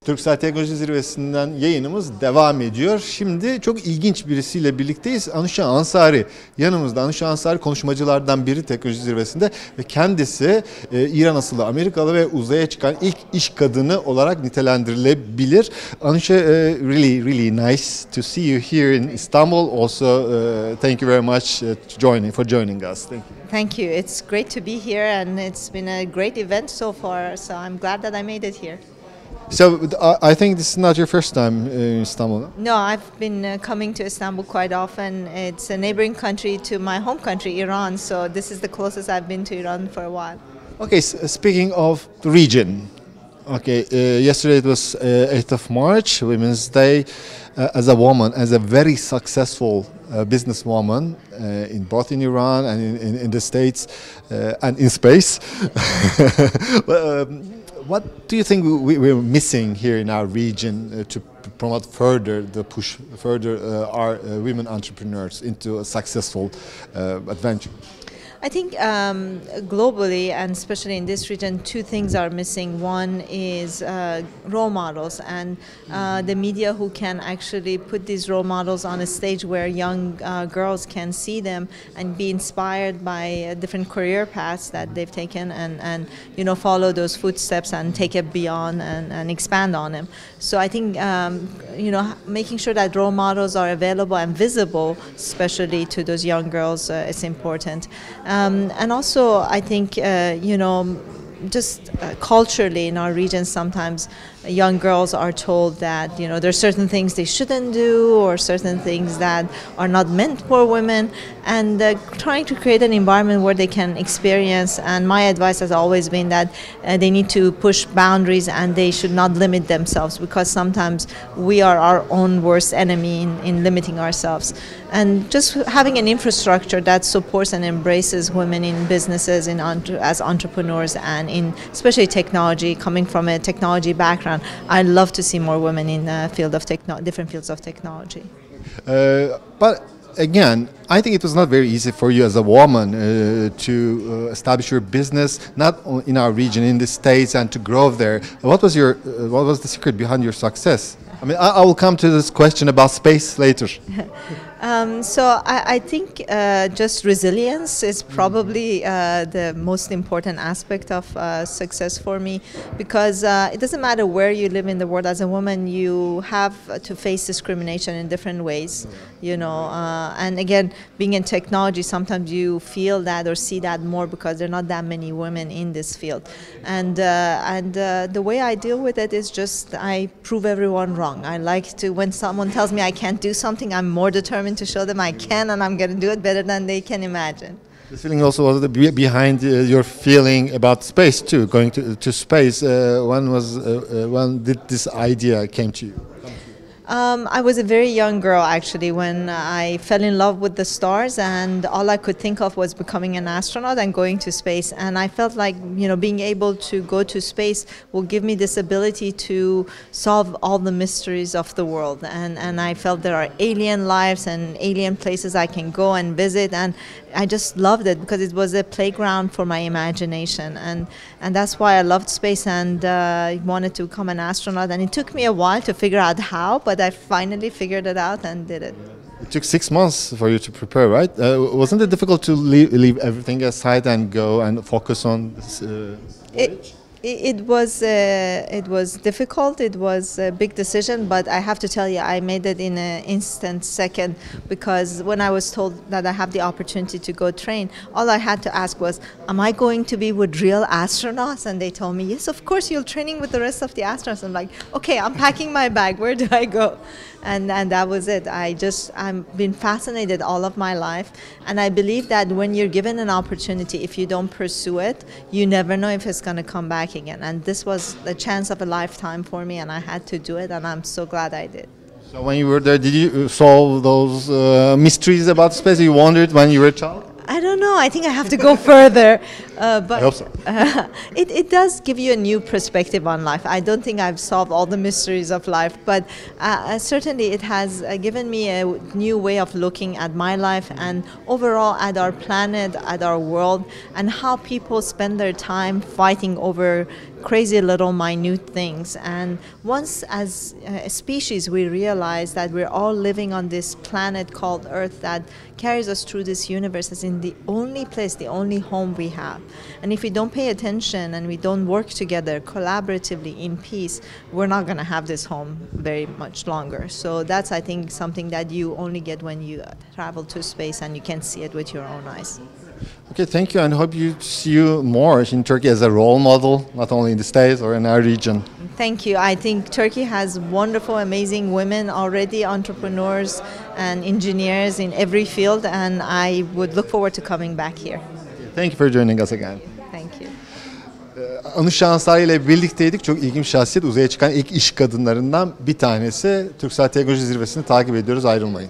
Turkcell Teknoloji Zirvesi'nden yayınımız devam ediyor. Şimdi çok ilginç birisiyle birlikteyiz. Anuşe Ansari yanımızda. Anuşe Ansari konuşmacılardan biri Teknoloji Zirvesi'nde ve kendisi İran asıllı Amerikalı ve uzaya çıkan ilk iş kadını olarak nitelendirilebilir. Anuşe, really nice to see you here in Istanbul. Also, thank you very much for joining us. Thank you. Thank you. It's great to be here, and it's been a great event so far. So I'm glad that I made it here. So I think this is not your first time in Istanbul. No, I've been coming to Istanbul quite often. It's a neighboring country to my home country, Iran. So this is the closest I've been to Iran for a while. Okay, speaking of the region. Okay, yesterday it was 8th of March, Women's Day. As a woman, as a very successful businesswoman, both in Iran and in the States and in space. What do you think we're missing here in our region to promote push further our women entrepreneurs into a successful adventure? I think globally, and especially in this region, two things are missing. One is role models, and the media who can actually put these role models on a stage where young girls can see them and be inspired by different career paths that they've taken, and follow those footsteps and take it beyond and expand on them. So I think making sure that role models are available and visible, especially to those young girls, is important. And also, I think, just culturally in our region, sometimes young girls are told that there's certain things they shouldn't do, or certain things that are not meant for women, and trying to create an environment where they can experience. And my advice has always been that they need to push boundaries, and they should not limit themselves, because sometimes we are our own worst enemy in limiting ourselves. And just having an infrastructure that supports and embraces women in businesses, as entrepreneurs, and in especially technology. Coming from a technology background, I'd love to see more women in different fields of technology. But again, I think it was not very easy for you as a woman to establish your business, not in our region, in the States, and to grow there. What was the secret behind your success? I mean, I will come to this question about space later. So I think just resilience is probably the most important aspect of success for me, because it doesn't matter where you live in the world. As a woman, you have to face discrimination in different ways, and again, being in technology, sometimes you feel that or see that more because there are not that many women in this field. And the way I deal with it is just I prove everyone wrong. I like to, when someone tells me I can't do something, I'm more determined to show them I can, and I'm going to do it better than they can imagine. This feeling also was behind your feeling about space too, going to space. When did this idea came to you? I was a very young girl, actually, when I fell in love with the stars, and all I could think of was becoming an astronaut and going to space. And I felt like, being able to go to space will give me this ability to solve all the mysteries of the world. And I felt there are alien lives and alien places I can go and visit, and I just loved it because it was a playground for my imagination. And that's why I loved space, and I wanted to become an astronaut. And it took me a while to figure out how, but I finally figured it out and did it. It took 6 months for you to prepare, right? Wasn't it difficult to leave everything aside and go and focus on this voyage? It was difficult. It was a big decision, but I have to tell you, I made it in an instant second, because when I was told that I have the opportunity to go train, all I had to ask was, am I going to be with real astronauts? And they told me, yes, of course, you're training with the rest of the astronauts. I'm like, okay, I'm packing my bag. Where do I go? And that was it. I've been fascinated all of my life, and I believe that when you're given an opportunity, if you don't pursue it, you never know if it's going to come back again. And this was the chance of a lifetime for me, and I had to do it, and I'm so glad I did. So when you were there, did you solve those mysteries about space you wondered when you were a child? I don't know. I think I have to go further. But I hope so. It does give you a new perspective on life. I don't think I've solved all the mysteries of life, but certainly it has given me a new way of looking at my life and overall at our planet, at our world, and how people spend their time fighting over crazy little minute things. And once as a species we realize that we're all living on this planet called Earth that carries us through this universe as in the only place, the only home we have. And if we don't pay attention and we don't work together collaboratively in peace, we're not going to have this home very much longer. So that's, I think, something that you only get when you travel to space and you can see it with your own eyes. Okay, thank you, and hope you see you more in Turkey as a role model, not only in the States or in our region. Thank you. I think Turkey has wonderful, amazing women already, entrepreneurs and engineers in every field, and I would look forward to coming back here. Thank you for joining us again. Thank you. Anuşe Ansari ile birlikteydik. Çok ilginç bir şahsiyet. Uzaya çıkan ilk iş kadınlarından bir tanesi. Turkcell Teknoloji Zirvesi'ni takip ediyoruz. Ayrılmayın.